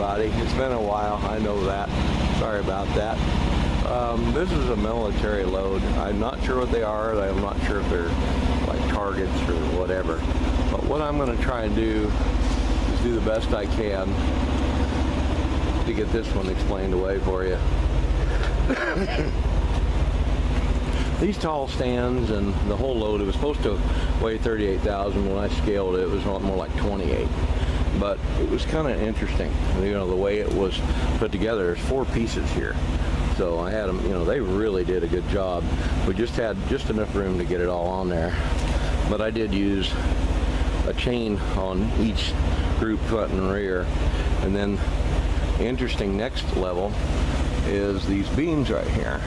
everybody. It's been a while, I know that. Sorry about that. This is a military load. I'm not sure what they are. I'm not sure if they're like targets or whatever. But what I'm going to try and do is do the best I can to get this one explained away for you. These tall stands and the whole load, it was supposed to weigh 38,000. When I scaled it, it was more like 28. But it was kind of interesting, you know, the way it was put together. There's 4 pieces here. So I had them, you know, they really did a good job. We just had just enough room to get it all on there. But I did use a chain on each group, front and rear. And then the interesting next level is these beams right here.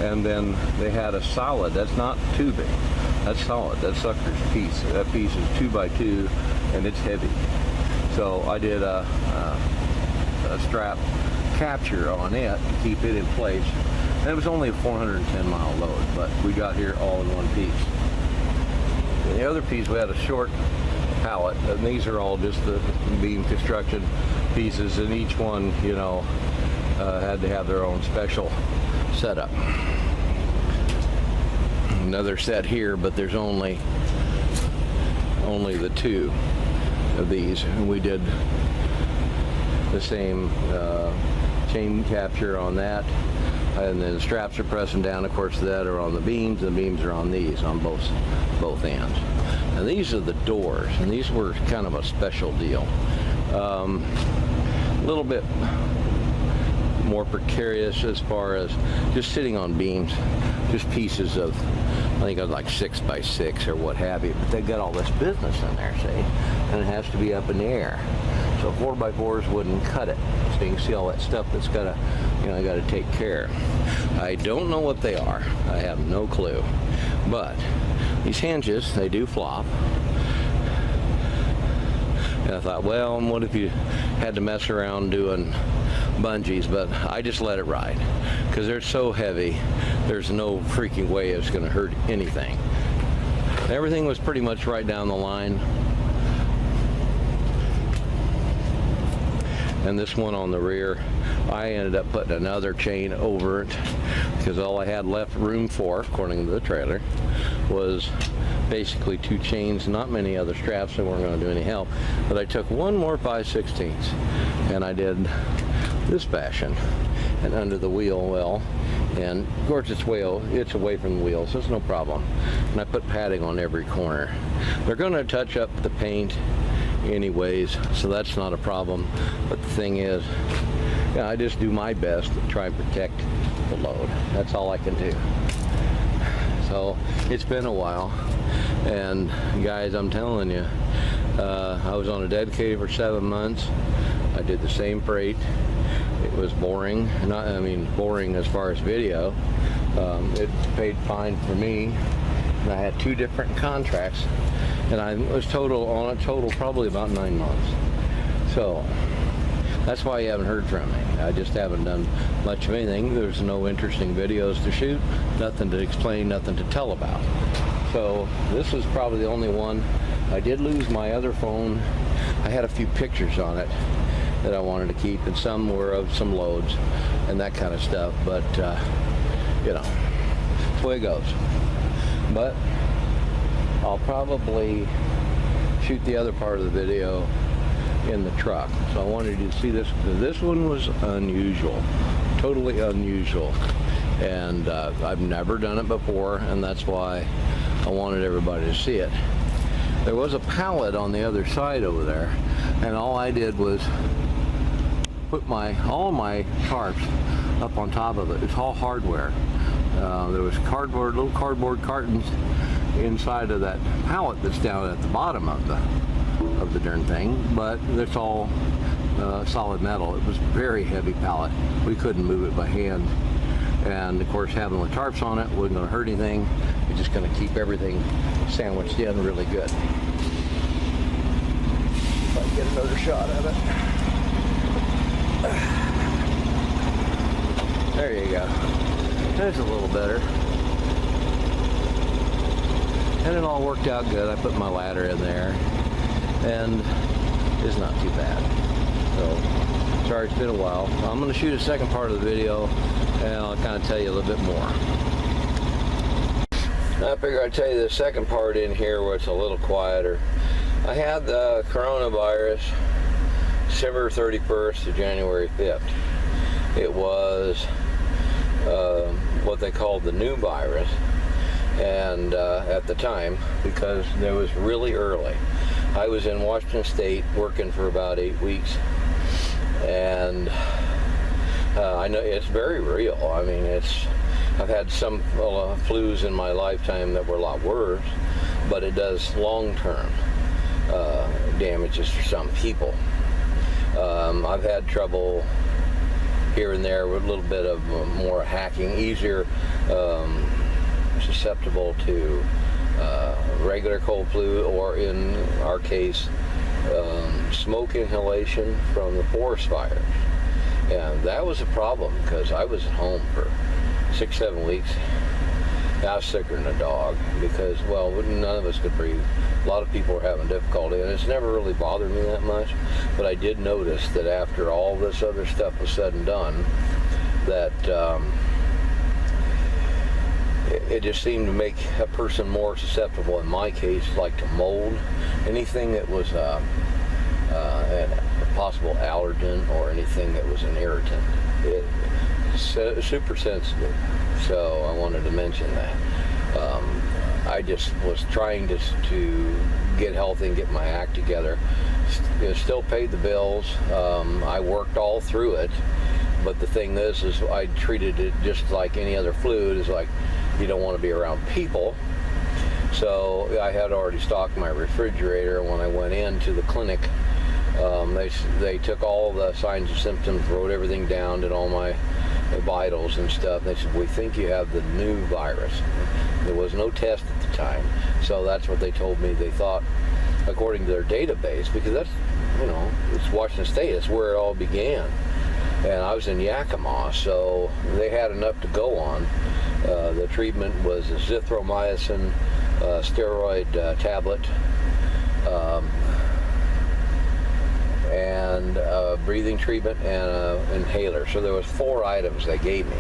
And then they had a solid, that's not tubing, that's solid, that sucker's piece. That piece is 2x2 and it's heavy. So I did a strap capture on it to keep it in place. And it was only a 410-mile load, but we got here all in one piece. And the other piece, we had a short pallet, and these are all just the beam construction pieces, and each one, you know, had to have their own special setup. Another set here, but there's only the 2 of these, and we did the same chain capture on that, and then the straps are pressing down, of course, that are on the beams, and the beams are on these on both ends. And these are the doors, and these were kind of a special deal. A little bit more precarious as far as just sitting on beams, just pieces of, I think it was like 6x6 or what have you, but they've got all this business in there, see, and it has to be up in the air. So 4x4s wouldn't cut it. So you can see all that stuff that's gotta, you know, gotta take care. I don't know what they are. I have no clue. But these hinges, they do flop. And I thought, well, what if you had to mess around doing bungees? But I just let it ride because they're so heavy. There's no freaking way it's going to hurt anything. Everything was pretty much right down the line. And this one on the rear, I ended up putting another chain over it because all I had left room for, according to the trailer, was basically 2 chains, not many other straps. They weren't going to do any help. But I took one more 5/16 and I did this fashion and under the wheel well, and of course it's away from the wheel, so it's no problem. And I put padding on every corner. They're going to touch up the paint anyways, so that's not a problem. But the thing is, yeah, I just do my best to try and protect the load. That's all I can do. So it's been a while, and guys, I'm telling you, I was on a dedicated for 7 months. I did the same freight. It was boring, boring as far as video. It paid fine for me, and I had 2 different contracts, and I was on a total probably about 9 months. So that's why you haven't heard from me. I just haven't done much of anything. There's no interesting videos to shoot, nothing to explain, nothing to tell about. So this is probably the only one. I did lose my other phone. I had a few pictures on it that I wanted to keep, and some were of some loads and that kind of stuff, but you know, that's the way it goes. But I'll probably shoot the other part of the video in the truck. So I wanted you to see this, because this one was unusual, totally unusual, and I've never done it before, and that's why I wanted everybody to see it. There was a pallet on the other side over there, and all I did was put all my tarps up on top of it. It's all hardware. There was little cardboard cartons inside of that pallet that's down at the bottom of the darn thing, but it's all solid metal. It was a very heavy pallet. We couldn't move it by hand, and of course having the tarps on it wasn't going to hurt anything. It's just going to keep everything sandwiched in really good. If I can get another shot of it. There you go. There's a little better. And it all worked out good. I put my ladder in there, and it's not too bad. So Sorry, it's been a while. I'm going to shoot a second part of the video, and I'll kind of tell you a little bit more. I figure I'd tell you the second part in here where it's a little quieter. I had the coronavirus December 31st to January 5th. It was what they called the new virus, and at the time, because it was really early. I was in Washington State working for about 8 weeks, and I know it's very real. I mean, I've had some flus in my lifetime that were a lot worse, but it does long-term damages for some people. I've had trouble here and there with a little bit of more hacking, easier susceptible to regular cold flu, or in our case, smoke inhalation from the forest fires. And that was a problem because I was at home for 6-7 weeks. I was sicker than a dog because, well, none of us could breathe. A lot of people were having difficulty, and it's never really bothered me that much. But I did notice that after all this other stuff was said and done, that it just seemed to make a person more susceptible, in my case, like to mold, anything that was a possible allergen or anything that was an irritant. It's super sensitive, so I wanted to mention that. I just was trying to get healthy and get my act together. Still paid the bills. I worked all through it, but the thing is I treated it just like any other flu. It's like you don't want to be around people. So I had already stocked my refrigerator. When I went into the clinic, they took all the signs and symptoms, wrote everything down, did all my vitals and stuff. They said, we think you have the new virus. There was no test at the time, so that's what they told me. They thought, according to their database, because that's, it's Washington State, that's where it all began. And I was in Yakima, so they had enough to go on. The treatment was azithromycin, steroid tablet, and breathing treatment, and an inhaler. So there was 4 items they gave me.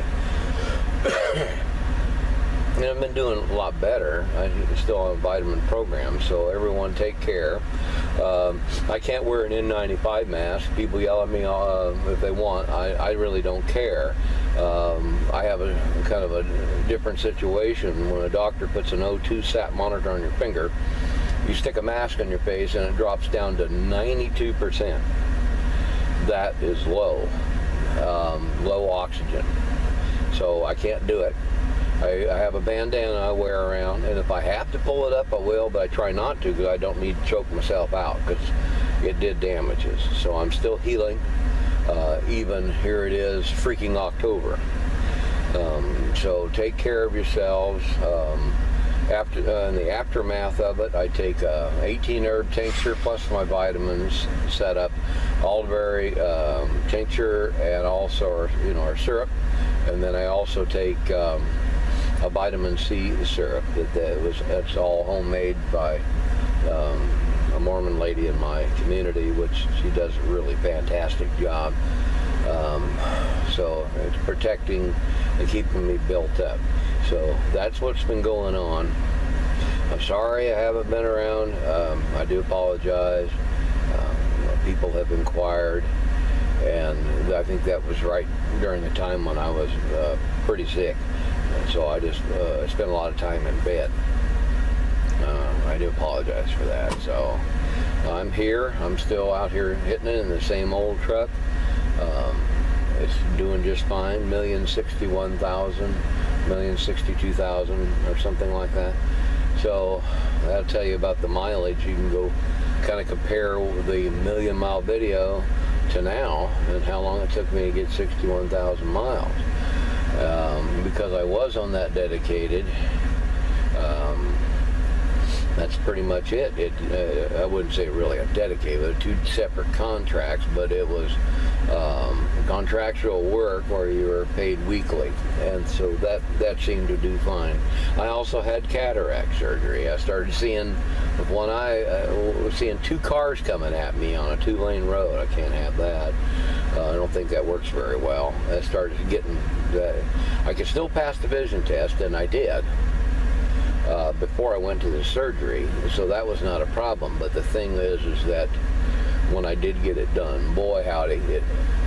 And I've been doing a lot better. I'm still on a vitamin program, so everyone take care. I can't wear an N95 mask. People yell at me if they want. I really don't care. I have a kind of a different situation. When a doctor puts an O2 sat monitor on your finger, you stick a mask on your face and it drops down to 92%. That is low oxygen. So I can't do it. I have a bandana I wear around, and if I have to pull it up, I will, but I try not to because I don't need to choke myself out because it did damages. So I'm still healing. Even here it is, freaking October. So take care of yourselves. In the aftermath of it, I take 18 herb tincture plus my vitamins set up, elderberry tincture, and also our syrup. And then I also take a vitamin C syrup that's all homemade by a Mormon lady in my community, which she does a really fantastic job. So it's protecting and keeping me built up. So that's what's been going on. I'm sorry I haven't been around. I do apologize. People have inquired, and I think that was right during the time when I was pretty sick. And so I just spent a lot of time in bed. I do apologize for that. So I'm here. I'm still out here hitting it in the same old truck. It's doing just fine. 1,061,000, 1,062,000 or something like that. So that'll tell you about the mileage. You can go kind of compare the 1,000,000-mile video to now and how long it took me to get 61,000 miles. Because I was on that dedicated, that's pretty much it. I wouldn't say really a dedicated, two separate contracts, but it was contractual work where you were paid weekly, and so that seemed to do fine. I also had cataract surgery. I started seeing with one eye, seeing two cars coming at me on a 2-lane road. I can't have that. I don't think that works very well. I started getting, I could still pass the vision test, and I did. Before I went to the surgery, so that was not a problem. But the thing is that when I did get it done, boy howdy,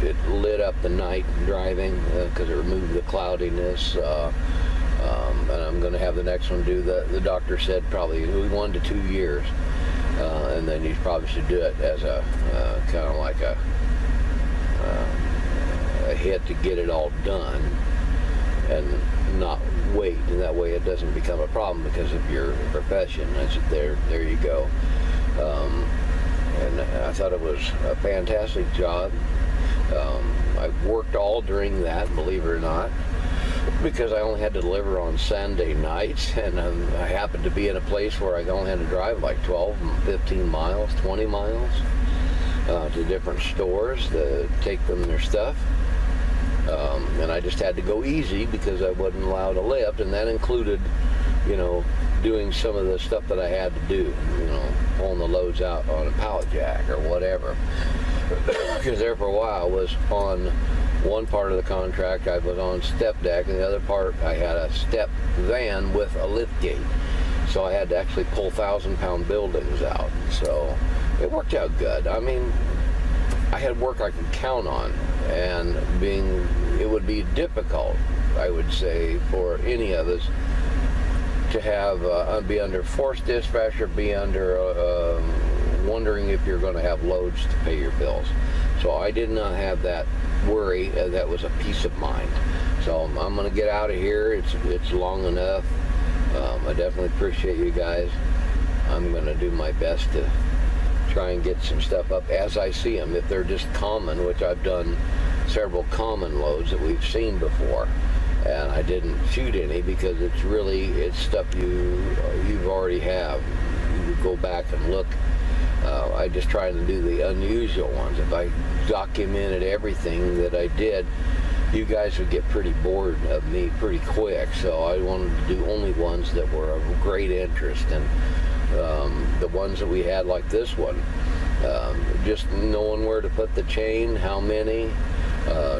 it lit up the night driving because it removed the cloudiness. And I'm going to have the next one do the doctor said probably 1 to 2 years, and then you probably should do it as a kind of like a hit to get it all done and not wait, and that way it doesn't become a problem because of your profession. That's there you go. And I thought it was a fantastic job. I worked all during that, believe it or not, because I only had to deliver on Sunday nights, and I happened to be in a place where I only had to drive like 12, 15 miles, 20 miles to different stores to take them their stuff. And I just had to go easy because I wasn't allowed to lift, and that included, doing some of the stuff that I had to do, pulling the loads out on a pallet jack or whatever. Because there for a while I was on one part of the contract, I was on step deck, and the other part I had a step van with a lift gate. So I had to actually pull 1,000-pound buildings out. So it worked out good. I mean, I had work I could count on, and it would be difficult, I would say, for any of us to have be under forced dispatch or be under wondering if you're going to have loads to pay your bills. So I did not have that worry. That was a peace of mind. So I'm going to get out of here. It's long enough. I definitely appreciate you guys. I'm going to do my best to try and get some stuff up as I see them. If they're just common, which I've done several common loads that we've seen before, and I didn't shoot any because it's stuff you've already have. You go back and look. I just try to do the unusual ones. If I documented everything that I did, you guys would get pretty bored of me pretty quick. So I wanted to do only ones that were of great interest, and the ones that we had, like this one, just knowing where to put the chain, how many,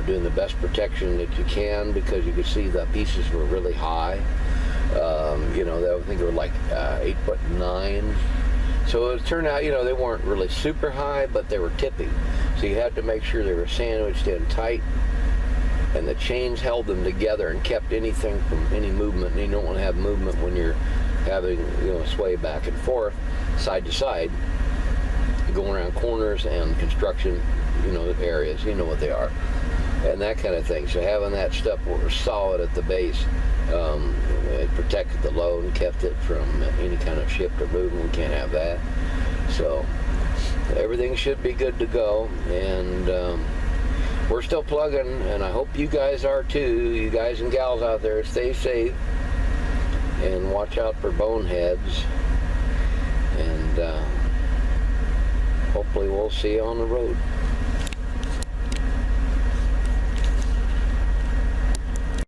doing the best protection that you can, because you could see the pieces were really high. I think they were like 8'9". So it turned out, they weren't really super high, but they were tipping. So you had to make sure they were sandwiched in tight, and the chains held them together and kept anything from any movement. And you don't want to have movement when you're having, sway back and forth, side to side, going around corners and construction, areas, what they are, and that kind of thing. So having that stuff was solid at the base, it protected the load and kept it from any kind of shift or movement. We can't have that. So everything should be good to go, and we're still plugging, and I hope you guys are too. You guys and gals out there, stay safe and watch out for boneheads, and hopefully we'll see you on the road.